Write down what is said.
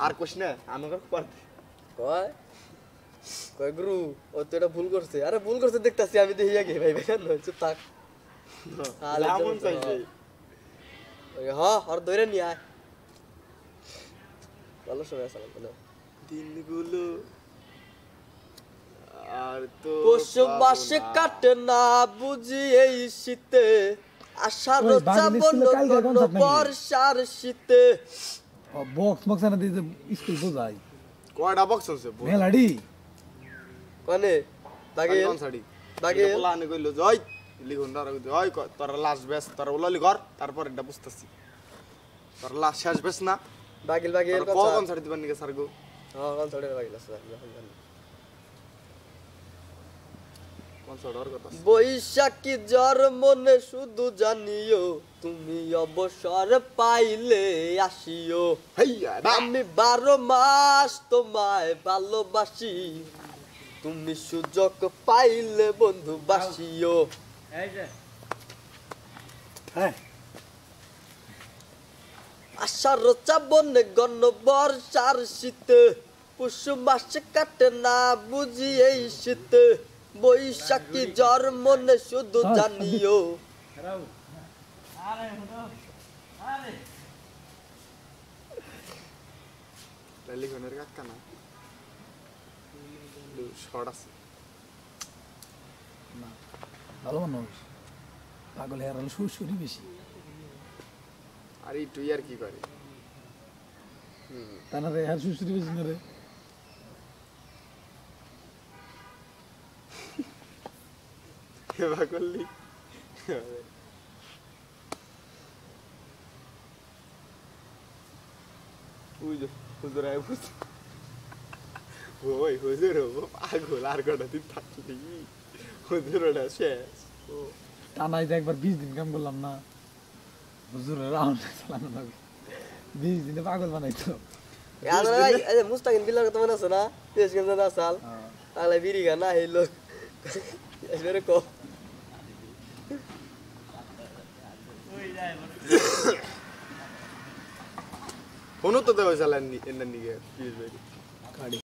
আর কোশ না আমাকে কয় কয় গুরু ও তো এটা ভুল করছে আরে ভুল করছে দেখতাছি আমি দেখি আগে ভাই ভাই না চুপ থাক আমন চাইছে হ্যাঁ আর ধরে নিয়ে আয় ভালো সময় আসলাম বলে দিনগুলো আর তো পৌষ মাসে কাটে না বুঝি এই শীতে আষাঢ় শ্রাবণ বর্ষার শীতে বক্স বক্স না দিতে স্কুল বোঝাই কয়টা বক্স আছে মেলাডি কোনে বাগে বাগে প্লানে কইলো জয় লিখুন তারা কই ওই তোর লাস্ট বেস তোর ওলালি ঘর তারপর এটা বুঝতাছি তোর লাস্ট শেষ বেস না বাগিল কোন ছাড়ি দিবেন নাকি স্যার গো হ্যাঁ কোন ছাড়ি বাগিল স্যার কোন ছাড়ার কথা বৈশাখী জ্বর মনে শুধু জানিও তুমি অবসর পাইলে আসিও হাইয়া আমি 12 মাস তোমায় ভালোবাসি তুমি সুযোগ পাইলে বন্ধু বাসিও এই যে হ্যাঁ আষাঢ় শ্রাবণে ঘন বর্ষার শীতে পৌষ মাসে কাটে না বুঝি এই শীতে বৈশাখী জ্বর মনে শুধু জানিও আরে আরে লিখনের কাকা না শর্ট আছে না ভালো মানুষ পাগল হেরাল সুরসুরি বেশি আর এই তুই আর কি করে তা না রে হের সুরসুরি বেশি না রে এবার করলি হুজুর আয় বুঝ ওই হুজুর পাগল আর কটা দিন থাকলি হুজুর ওটা শেষ টানাই যে একবার 20 দিন কাম করলাম না হুজুরের রাউন্ড চালানো লাগে 20 দিনে পাগল বানাইতো মুস্তাকিন বিল্লার কথা মনে আছে না তেজ গেম না সাল তাহলে বিড়ি গানা এই লোক এসবে কো ফোনও তো দেওয়া চালান এর নিগে প্লিজ ভাই